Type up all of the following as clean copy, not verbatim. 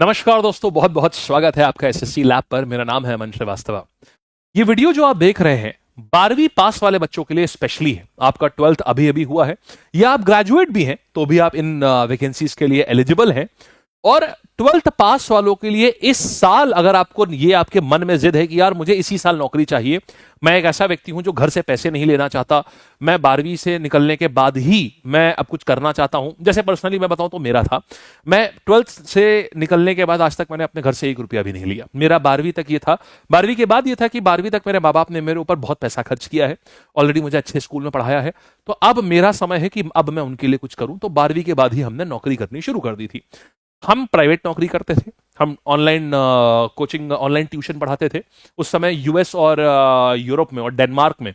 नमस्कार दोस्तों, बहुत बहुत स्वागत है आपका एसएससी लैब पर। मेरा नाम है अमन श्रीवास्तव। ये वीडियो जो आप देख रहे हैं 12वीं पास वाले बच्चों के लिए स्पेशली है। आपका 12th अभी अभी हुआ है या आप ग्रेजुएट भी हैं तो भी आप इन वैकेंसीज के लिए एलिजिबल हैं। और 12th पास वालों के लिए इस साल अगर आपको ये आपके मन में जिद है कि यार मुझे इसी साल नौकरी चाहिए, मैं एक ऐसा व्यक्ति हूं जो घर से पैसे नहीं लेना चाहता, मैं 12वीं से निकलने के बाद ही मैं अब कुछ करना चाहता हूं। जैसे पर्सनली मैं बताऊं तो मेरा था, मैं 12th से निकलने के बाद आज तक मैंने अपने घर से 1 रुपया भी नहीं लिया। मेरा 12वीं तक ये था। 12वीं के बाद ये था कि 12वीं तक मेरे माँ बाप ने मेरे ऊपर बहुत पैसा खर्च किया है, ऑलरेडी मुझे अच्छे स्कूल में पढ़ाया है, तो अब मेरा समय है कि अब मैं उनके लिए कुछ करूं। तो 12वीं के बाद ही हमने नौकरी करनी शुरू कर दी थी। हम प्राइवेट नौकरी करते थे, हम ऑनलाइन कोचिंग, ऑनलाइन ट्यूशन पढ़ाते थे। उस समय यूएस और यूरोप में और डेनमार्क में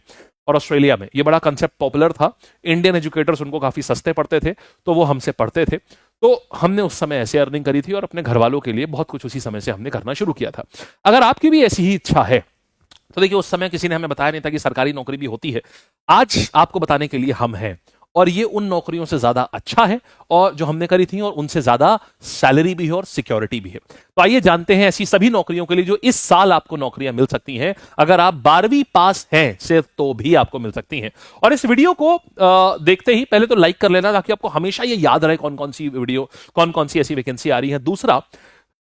और ऑस्ट्रेलिया में ये बड़ा कंसेप्ट पॉपुलर था। इंडियन एजुकेटर्स उनको काफी सस्ते पड़ते थे तो वो हमसे पढ़ते थे। तो हमने उस समय ऐसे अर्निंग करी थी और अपने घर वालों के लिए बहुत कुछ उसी समय से हमने करना शुरू किया था। अगर आपकी भी ऐसी ही इच्छा है तो देखिए, उस समय किसी ने हमें बताया नहीं था कि सरकारी नौकरी भी होती है। आज आपको बताने के लिए हम हैं, और ये उन नौकरियों से ज्यादा अच्छा है और जो हमने करी थी, और उनसे ज्यादा सैलरी भी है और सिक्योरिटी भी है। तो आइए जानते हैं ऐसी सभी नौकरियों के लिए जो इस साल आपको नौकरियां मिल सकती हैं। अगर आप 12वीं पास हैं सिर्फ तो भी आपको मिल सकती हैं। और इस वीडियो को देखते ही पहले तो लाइक कर लेना ताकि आपको हमेशा ये याद रहे कौन कौन सी वीडियो, कौन कौन सी ऐसी वैकेंसी आ रही है। दूसरा,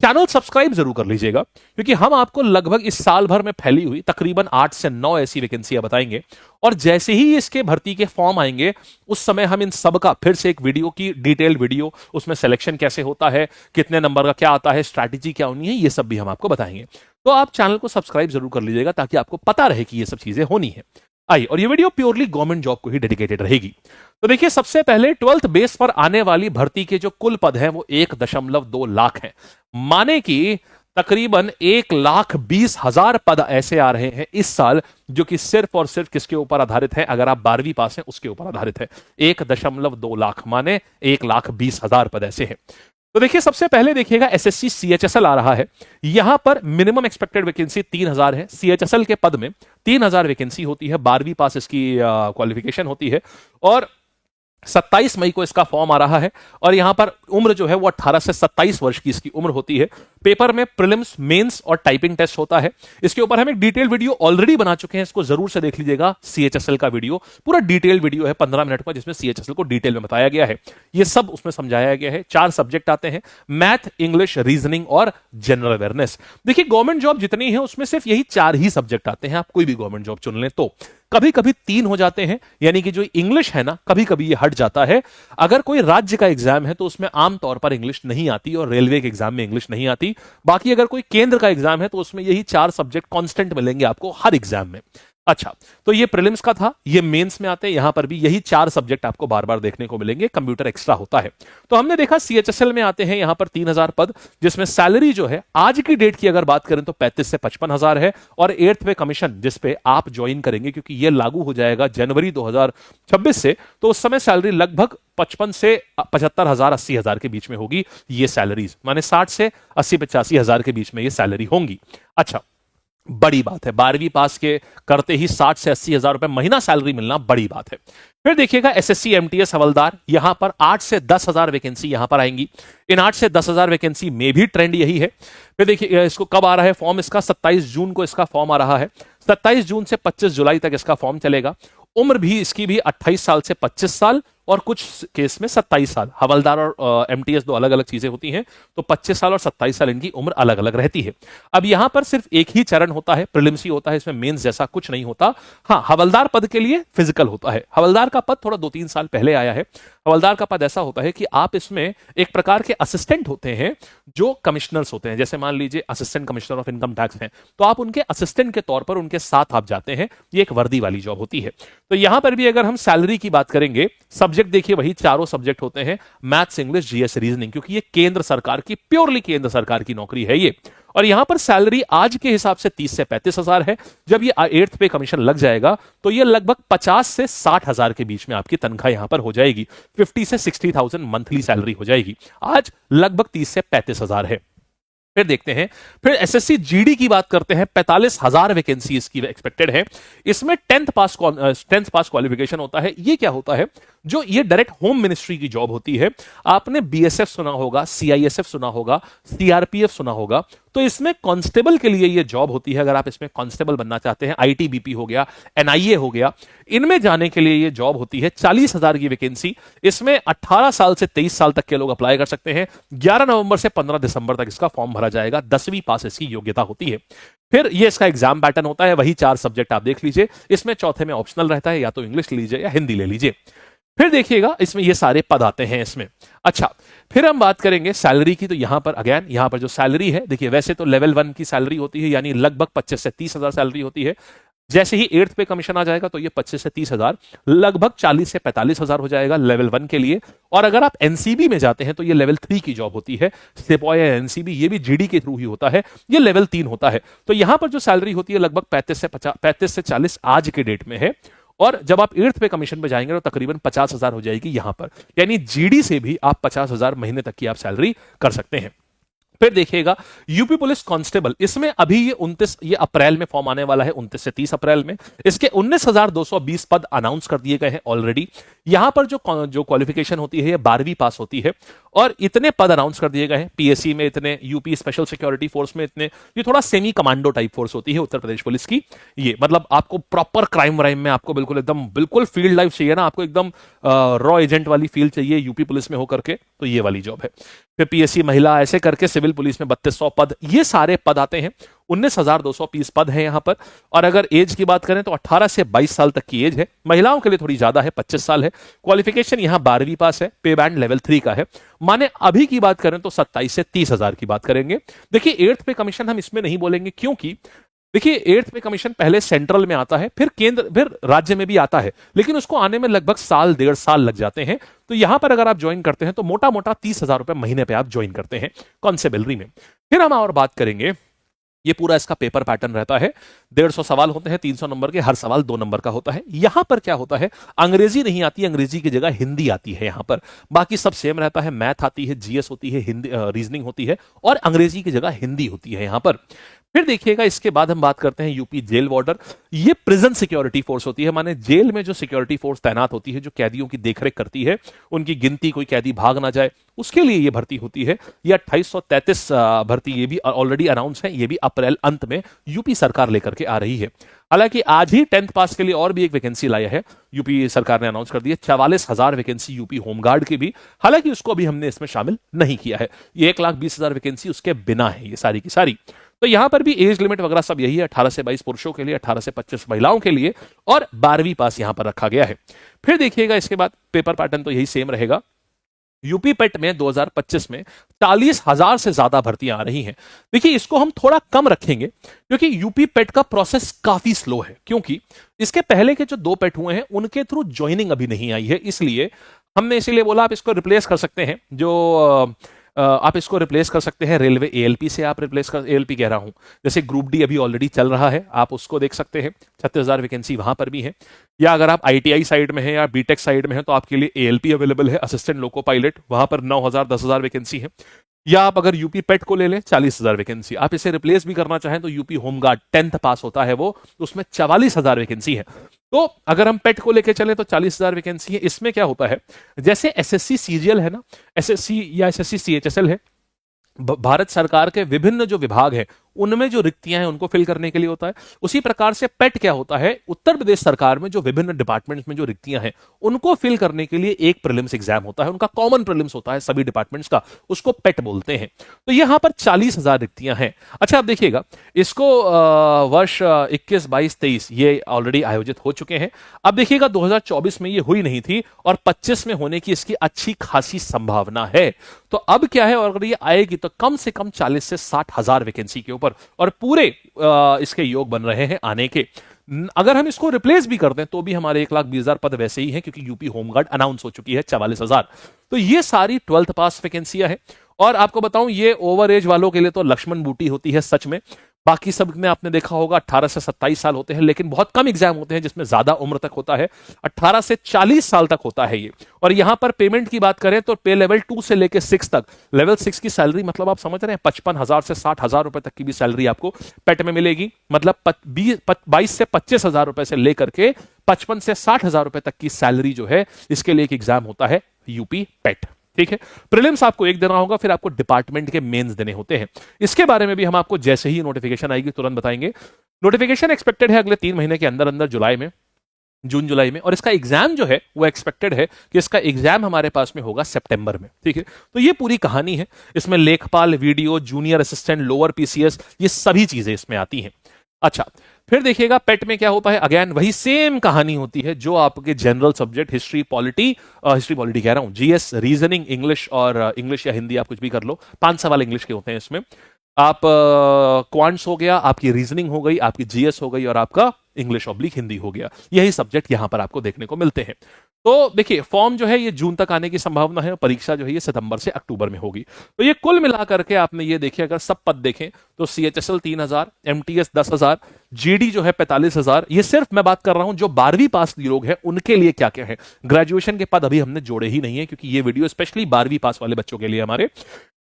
चैनल सब्सक्राइब जरूर कर लीजिएगा क्योंकि हम आपको लगभग इस साल भर में फैली हुई तकरीबन 8 से 9 ऐसी वैकेंसियां बताएंगे, और जैसे ही इसके भर्ती के फॉर्म आएंगे उस समय हम इन सब का फिर से एक वीडियो की डिटेल वीडियो, उसमें सिलेक्शन कैसे होता है, कितने नंबर का क्या आता है, स्ट्रैटेजी क्या होनी है, ये सब भी हम आपको बताएंगे। तो आप चैनल को सब्सक्राइब जरूर कर लीजिएगा ताकि आपको पता रहे कि ये सब चीजें होनी है। आइए, और ये वीडियो प्योरली गवर्नमेंट जॉब को ही डेडिकेटेड रहेगी। तो देखिए, सबसे पहले 12th बेस पर आने वाली भर्ती के जो कुल पद हैं वो 1.2 लाख हैं। माने कि तकरीबन 1,20,000 पद ऐसे आ रहे हैं इस साल जो कि सिर्फ और सिर्फ किसके ऊपर आधारित है? अगर आप 12वीं पास हैं उसके ऊपर आधारित है। 1.2 लाख माने 1,20,000 पद ऐसे हैं। तो देखिए, सबसे पहले देखिएगा एसएससी सीएचएसएल आ रहा है। यहां पर मिनिमम एक्सपेक्टेड वैकेंसी 3,000 है। सीएचएसएल के पद में 3,000 वैकेंसी होती है, 12वीं पास इसकी क्वालिफिकेशन होती है। और 27 मई को इसका फॉर्म आ रहा है। और यहां पर उम्र जो है वो 18 से 27 वर्ष की इसकी उम्र होती है। पेपर में प्रीलिम्स, मेंस और टाइपिंग टेस्ट होता है। इसके ऊपर हम एक डिटेल वीडियो ऑलरेडी बना चुके हैं, इसको जरूर से देख लीजिएगा। सीएचएसएल का वीडियो पूरा डिटेल वीडियो है 15 मिनट का, जिसमें सीएचएसएल को डिटेल में बताया गया है। ये सब उसमें समझाया गया है। 4 सब्जेक्ट आते हैं, मैथ, इंग्लिश, रीजनिंग और जनरल अवेयरनेस। देखिए, गवर्नमेंट जॉब जितनी है उसमें सिर्फ यही 4 ही सब्जेक्ट आते हैं। आप कोई भी गवर्नमेंट जॉब चुन लें तो कभी कभी 3 हो जाते हैं, यानी कि जो इंग्लिश है ना, कभी कभी ये हट जाता है। अगर कोई राज्य का एग्जाम है तो उसमें आमतौर पर इंग्लिश नहीं आती, और रेलवे के एग्जाम में इंग्लिश नहीं आती। बाकी अगर कोई केंद्र का एग्जाम है तो उसमें यही 4 सब्जेक्ट कांस्टेंट मिलेंगे आपको हर एग्जाम में। अच्छा, तो ये प्रीलिम्स का था, ये मेंस में आते हैं। यहां पर भी यही 4 सब्जेक्ट आपको बार बार देखने को मिलेंगे, कंप्यूटर एक्स्ट्रा होता है। तो हमने देखा सीएचएसएल में आते हैं यहां पर 3,000 पद, जिसमें सैलरी जो है आज की डेट की अगर बात करें तो 35 से 55,000 है। और 8th पे कमीशन जिस पे आप ज्वाइन करेंगे, क्योंकि ये लागू हो जाएगा जनवरी 2026 से, तो उस समय सैलरी लगभग 55 से 75,000 80,000 के बीच में होगी। ये सैलरीज माने 60 से 80-85,000 के बीच में ये सैलरी होंगी। अच्छा, बड़ी बात है, 12वीं पास के करते ही 60 से 80,000 रुपए महीना सैलरी मिलना बड़ी बात है। फिर देखिएगा एसएससी एमटीएस हवलदार, यहां पर 8 से 10,000 वैकेंसी यहां पर आएंगी। इन 8 से 10,000 वैकेंसी में भी ट्रेंड यही है। फिर देखिए, इसको कब आ रहा है फॉर्म? इसका 27 जून को इसका फॉर्म आ रहा है। 27 जून से 25 जुलाई तक इसका फॉर्म चलेगा। उम्र भी इसकी भी 28 साल से 25 साल और कुछ केस में 27 साल। हवलदार और एमटीएस 2 अलग अलग चीजें होती हैं, तो 25 साल और 27 साल इनकी उम्र अलग अलग रहती है। अब यहां पर सिर्फ एक ही चरण होता है, प्रीलिम्स ही होता है, इसमें मेंस जैसा कुछ नहीं होता। हाँ, हवलदार पद के लिए फिजिकल होता है। हवलदार का पद थोड़ा 2-3 साल पहले आया है। हवलदार का पद ऐसा होता है कि आप इसमें एक प्रकार के असिस्टेंट होते हैं जो कमिश्नर्स होते हैं। जैसे मान लीजिए assistant commissioner of income tax हैं, तो आप उनके असिस्टेंट के तौर पर उनके साथ आप जाते हैं। ये एक वर्दी वाली जॉब होती है। तो यहां पर भी अगर हम सैलरी की बात करेंगे, सब्जेक्ट देखिए वही चारों सब्जेक्ट होते हैं, मैथ्स, इंग्लिश, जीएस, रीजनिंग, क्योंकि ये केंद्र सरकार की, प्योरली केंद्र सरकार की नौकरी है ये। और यहां पर सैलरी आज के हिसाब से 30 से 35,000 है। जब ये 8th पे कमीशन लग जाएगा तो ये लगभग 50 से 60,000 के बीच में आपकी तनख्वाह यहां पर हो जाएगी। 50 से 60,000 मंथली सैलरी हो जाएगी। आज लगभग 30 से 35,000 है। फिर देखते हैं, फिर एसएससी जीडी की बात करते हैं। 45,000 वैकेंसी इसकी एक्सपेक्टेड है। इसमें 10th पास क्वालिफिकेशन होता है। ये क्या होता है? जो ये डायरेक्ट होम मिनिस्ट्री की जॉब होती है। आपने बीएसएफ सुना होगा, सीआईएसएफ सुना होगा, सीआरपीएफ सुना होगा। तो इसमें कांस्टेबल के लिए ये जॉब होती है। अगर आप इसमें कांस्टेबल बनना चाहते हैं, आईटीबीपी हो गया, एनआईए हो गया, इनमें जाने के लिए ये जॉब होती है। 40,000 की वैकेंसी, इसमें 18 साल से 23 साल तक के लोग अप्लाई कर सकते हैं। 11 नवंबर से 15 दिसंबर तक इसका फॉर्म भरा जाएगा। 10वीं पास इसकी योग्यता होती है। फिर ये इसका एग्जाम पैटर्न होता है, वही 4 सब्जेक्ट आप देख लीजिए। इसमें चौथे में ऑप्शनल रहता है, या तो इंग्लिश लीजिए या हिंदी ले लीजिए। फिर देखिएगा इसमें ये सारे पद आते हैं इसमें। अच्छा, फिर हम बात करेंगे सैलरी की। तो यहां पर अगेन, यहां पर जो सैलरी है, देखिए वैसे तो लेवल 1 की सैलरी होती है, यानी लगभग 25 से 30,000 सैलरी होती है। जैसे ही 8th पे कमीशन आ जाएगा तो ये 25 से 30,000 लगभग 40 से 45,000 हो जाएगा लेवल 1 के लिए। और अगर आप एनसीबी में जाते हैं तो ये लेवल 3 की जॉब होती है। सिपॉय या एनसीबी, ये भी जीडी के थ्रू ही होता है, ये लेवल 3 होता है। तो यहां पर जो सैलरी होती है लगभग 35 से 40 आज के डेट में है। और जब आप 8th पे कमीशन पे जाएंगे तो तकरीबन 50,000 हो जाएगी यहां पर, यानी जीडी से भी आप 50,000 महीने तक की आप सैलरी कर सकते हैं। फिर देखिएगा यूपी पुलिस कांस्टेबल, इसमें अभी ये अप्रैल में फॉर्म आने वाला है, 29 से 30 अप्रैल में। इसके 19,220 पद अनाउंस कर दिए गए हैं ऑलरेडी। यहां पर जो क्वालिफिकेशन होती है ये 12वीं पास होती है। और इतने पद अनाउंस कर दिए गए हैं, पीएससी में इतने, यूपी स्पेशल सिक्योरिटी फोर्स में इतने। ये थोड़ा सेमी कमांडो टाइप फोर्स होती है उत्तर प्रदेश पुलिस की। ये मतलब आपको प्रॉपर क्राइम व्राइम में आपको बिल्कुल फील्ड लाइफ चाहिए ना, आपको एकदम रॉ एजेंट वाली फील चाहिए यूपी पुलिस में होकर के, तो ये वाली जॉब है। फिर पीएससी महिला, ऐसे करके सिविल पुलिस में 3200 पद, ये सारे पद आते हैं। 19,220 पद हैं यहां पर। और अगर एज की बात करें तो 18 से 22 साल तक की एज है। महिलाओं के लिए थोड़ी ज्यादा है, 25 साल है। क्वालिफिकेशन यहां 12वीं पास है, पे बैंड लेवल 3 का है। माने अभी की बात करें तो 27 से 30,000 की बात करेंगे। देखिए 8th पे कमीशन हम इसमें नहीं बोलेंगे, क्योंकि देखिए 8th पे कमीशन पहले सेंट्रल में आता है, फिर केंद्र, फिर राज्य में भी आता है, लेकिन उसको आने में लगभग साल 1.5 साल लग जाते हैं। तो यहां पर अगर आप ज्वाइन करते हैं तो मोटा मोटा 30,000 रुपए महीने पे आप ज्वाइन करते हैं कांस्टेबलरी में। फिर हम और बात करेंगे, ये पूरा इसका पेपर पैटर्न रहता है। 150 सवाल होते हैं, 300 नंबर के, हर सवाल 2 नंबर का होता है। यहां पर क्या होता है, अंग्रेजी नहीं आती, अंग्रेजी की जगह हिंदी आती है यहां पर। बाकी सब सेम रहता है, मैथ आती है, जीएस होती है, हिंदी रीजनिंग होती है, और अंग्रेजी की जगह हिंदी होती है यहां पर। फिर देखिएगा इसके बाद हम बात करते हैं यूपी जेल वार्डर। ये प्रिजन सिक्योरिटी फोर्स होती है, माने जेल में जो सिक्योरिटी फोर्स तैनात होती है, जो कैदियों की देखरेख करती है, उनकी गिनती, कोई कैदी भाग ना जाए, उसके लिए ये भर्ती होती है। ये 2833 भर्ती, ये भी ऑलरेडी अनाउंस है, ये भी अप्रैल अंत में यूपी सरकार लेकर के आ रही है। हालांकि आज ही 10th पास के लिए और भी एक वैकेंसी लाया है यूपी सरकार ने, अनाउंस कर दी है 44,000 वैकेंसी यूपी होमगार्ड की भी। हालांकि उसको अभी हमने इसमें शामिल नहीं किया है। ये 1,20,000 वैकेंसी उसके बिना है ये सारी की सारी। तो यहां पर भी एज लिमिट वगैरह सब यही है, 18 से 22 पुरुषों के लिए, 18 से 25 महिलाओं के लिए, और 12वीं पास यहां पर रखा गया है। फिर देखिएगा इसके बाद पेपर पैटर्न तो यही सेम रहेगा। यूपी पेट में 2025 में 40,000 से ज्यादा भर्तियां आ रही हैं। देखिए इसको हम थोड़ा कम रखेंगे, क्योंकि यूपी पेट का प्रोसेस काफी स्लो है, क्योंकि इसके पहले के जो 2 पेट हुए हैं उनके थ्रू ज्वाइनिंग अभी नहीं आई है। इसलिए हमने इसीलिए बोला आप इसको रिप्लेस कर सकते हैं, आप इसको रिप्लेस कर सकते हैं रेलवे एएलपी से। आप रिप्लेस कर, एएलपी कह रहा हूं, जैसे ग्रुप डी अभी ऑलरेडी चल रहा है, आप उसको देख सकते हैं, 36,000 वैकेंसी वहां पर भी है। या अगर आप आईटीआई साइड में है या बीटेक साइड में है तो आपके लिए एएलपी अवेलेबल है, असिस्टेंट लोको पायलट, वहां पर 9,000 10,000 वैकेंसी है। या आप अगर यूपी पेट को ले लें, 40,000 वैकेंसी। आप इसे रिप्लेस भी करना चाहें तो यूपी होमगार्ड 10th पास होता है वो, उसमें 44,000 वैकेंसी है। तो अगर हम पेट को लेके चले तो 40,000 वैकेंसी है। इसमें क्या होता है, जैसे एसएससी सीजीएल है ना, एसएससी या एसएससी सीएचएसएल है, भारत सरकार के विभिन्न जो विभाग हैं उनमें जो रिक्तियां हैं उनको फिल करने के लिए होता है। उसी प्रकार से पेट क्या होता है, उत्तर प्रदेश सरकार में जो विभिन्न डिपार्टमेंट्स में जो रिक्तियां हैं उनको फिल करने के लिए एक प्रीलिम्स एग्जाम होता है, उनका कॉमन प्रीलिम्स होता है सभी डिपार्टमेंट्स का, उसको पेट बोलते हैं। तो यहां पर 40,000 रिक्तियां हैं। अच्छा, आप देखिएगा इसको वर्ष 21, 22, 23 ये ऑलरेडी आयोजित हो चुके हैं। अब देखिएगा 2024 में ये हुई नहीं थी और 25 में होने की इसकी अच्छी खासी संभावना है। तो अब क्या है, अगर ये आएगी तो कम से कम 40 से 60,000 वैकेंसी के ऊपर, और पूरे इसके योग बन रहे हैं आने के। अगर हम इसको रिप्लेस भी कर दें तो भी हमारे 1,20,000 पद वैसे ही हैं, क्योंकि यूपी होमगार्ड अनाउंस हो चुकी है 44,000। तो ये सारी 12th पास वैकेंसियां हैं। और आपको बताऊं, ये ओवर एज वालों के लिए तो लक्ष्मण बूटी होती है सच में। बाकी सब में आपने देखा होगा 18 से 27 साल होते हैं, लेकिन बहुत कम एग्जाम होते हैं जिसमें ज्यादा उम्र तक होता है, 18 से 40 साल तक होता है ये। और यहां पर पेमेंट की बात करें तो पे लेवल 2 से लेकर 6 तक, लेवल 6 की सैलरी मतलब आप समझ रहे हैं 55,000 से 60,000 रुपए तक की भी सैलरी आपको पेट में मिलेगी। मतलब 22 से 25,000 रुपए से लेकर के 55 से 60,000 रुपए तक की सैलरी जो है, इसके लिए एक एग्जाम होता है यूपी पेट। ठीक है, प्रीलिम्स आपको एक देना होगा, फिर आपको डिपार्टमेंट के मेंस देने होते हैं। इसके बारे में भी हम आपको जैसे ही नोटिफिकेशन आएगी तुरंत बताएंगे। नोटिफिकेशन एक्सपेक्टेड है अगले 3 महीने के अंदर अंदर, जुलाई में, जून जुलाई में। और इसका एग्जाम जो है वो एक्सपेक्टेड है कि इसका एग्जाम हमारे पास में होगा सितंबर में। ठीक है, तो ये पूरी कहानी है। इसमें लेखपाल, video, junior assistant, lower PCS, ये सभी चीजें इसमें आती हैं। अच्छा, फिर देखिएगा पेट में क्या होता है, अगेन वही सेम कहानी होती है जो आपके जनरल सब्जेक्ट हिस्ट्री पॉलिटी कह रहा हूं, जीएस, रीजनिंग, इंग्लिश, और इंग्लिश या हिंदी आप कुछ भी कर लो, 5 सवाल इंग्लिश के होते हैं इसमें। आप क्वांट्स हो गया, आपकी रीजनिंग हो गई, आपकी जीएस हो गई, और आपका इंग्लिश ऑब्लिक हिंदी हो गया। यही सब्जेक्ट यहां पर आपको देखने को मिलते हैं। तो देखिए, फॉर्म जो है ये जून तक आने की संभावना है, परीक्षा जो है ये सितंबर से अक्टूबर में होगी। तो ये कुल मिलाकर के आपने ये देखिए, अगर सब पद देखें तो सीएचएसएल 3,000, एमटीएस 10,000, जीडी जो है 45,000। ये सिर्फ मैं बात कर रहा हूं जो 12वीं पास लोग हैं उनके लिए क्या क्या है। ग्रेजुएशन के पद अभी हमने जोड़े ही नहीं है, क्योंकि ये वीडियो स्पेशली 12वीं पास वाले बच्चों के लिए हमारे।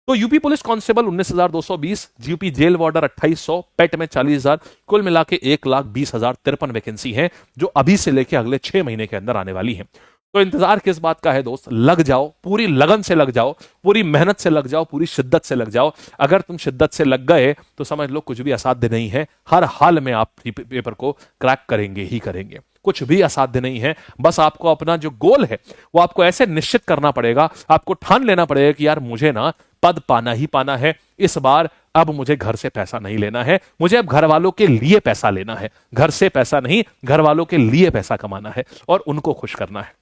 तो UP police constable 19,220, UP jail warder 2,800, PET में 40,000, कुल मिला के 1,20,053 वैकेंसी है जो अभी से लेके अगले 6 महीने के अंदर आने वाली है। तो इंतजार किस बात का है दोस्त, लग जाओ, पूरी लगन से लग जाओ, पूरी मेहनत से लग जाओ, पूरी शिद्दत से लग जाओ। अगर तुम शिद्दत से लग गए तो समझ लो कुछ भी असाध्य नहीं है। हर हाल में आप पेपर को क्रैक करेंगे ही करेंगे, कुछ भी असाध्य नहीं है। बस आपको अपना जो गोल है वो आपको ऐसे निश्चित करना पड़ेगा, आपको ठान लेना पड़ेगा कि यार मुझे ना पद पाना ही पाना है इस बार। अब मुझे घर से पैसा नहीं लेना है, मुझे अब घर वालों के लिए पैसा लेना है। घर से पैसा नहीं, घर वालों के लिए पैसा कमाना है और उनको खुश करना है।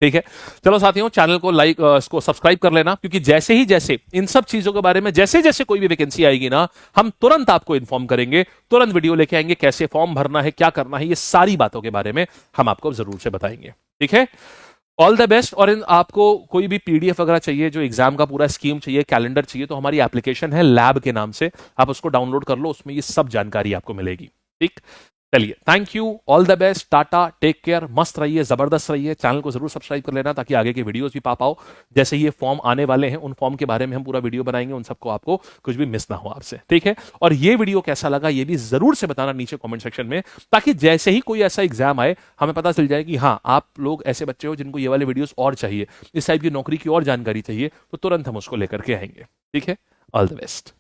ठीक है, चलो साथियों, चैनल को लाइक, इसको सब्सक्राइब कर लेना, क्योंकि जैसे ही जैसे इन सब चीजों के बारे में जैसे जैसे कोई भी वैकेंसी आएगी ना, हम तुरंत आपको इन्फॉर्म करेंगे, तुरंत वीडियो लेके आएंगे, कैसे फॉर्म भरना है, क्या करना है, ये सारी बातों के बारे में हम आपको जरूर से बताएंगे। ठीक है, ऑल द बेस्ट। और इन आपको कोई भी पीडीएफ वगैरह चाहिए, जो एग्जाम का पूरा स्कीम चाहिए, कैलेंडर चाहिए, तो हमारी एप्लीकेशन है लैब के नाम से, आप उसको डाउनलोड कर लो, उसमें ये सब जानकारी आपको मिलेगी। ठीक, चलिए, thank you, all the best, tata, take care, मस्त रहिए, जबरदस्त रहिए। चैनल को जरूर सब्सक्राइब कर लेना ताकि आगे के वीडियोस भी पा पाओ। जैसे ये फॉर्म आने वाले हैं, उन फॉर्म के बारे में हम पूरा वीडियो बनाएंगे, उन सबको आपको कुछ भी मिस ना हो आपसे। ठीक है, और ये वीडियो कैसा लगा ये भी जरूर से बताना नीचे कमेंट सेक्शन में, ताकि जैसे ही कोई ऐसा एग्जाम आए हमें पता चल जाए कि हाँ, आप लोग ऐसे बच्चे हो जिनको ये वाले वीडियोस और चाहिए, इस टाइप की नौकरी की और जानकारी चाहिए, तो तुरंत हम उसको लेकर के आएंगे। ठीक है, ऑल द बेस्ट।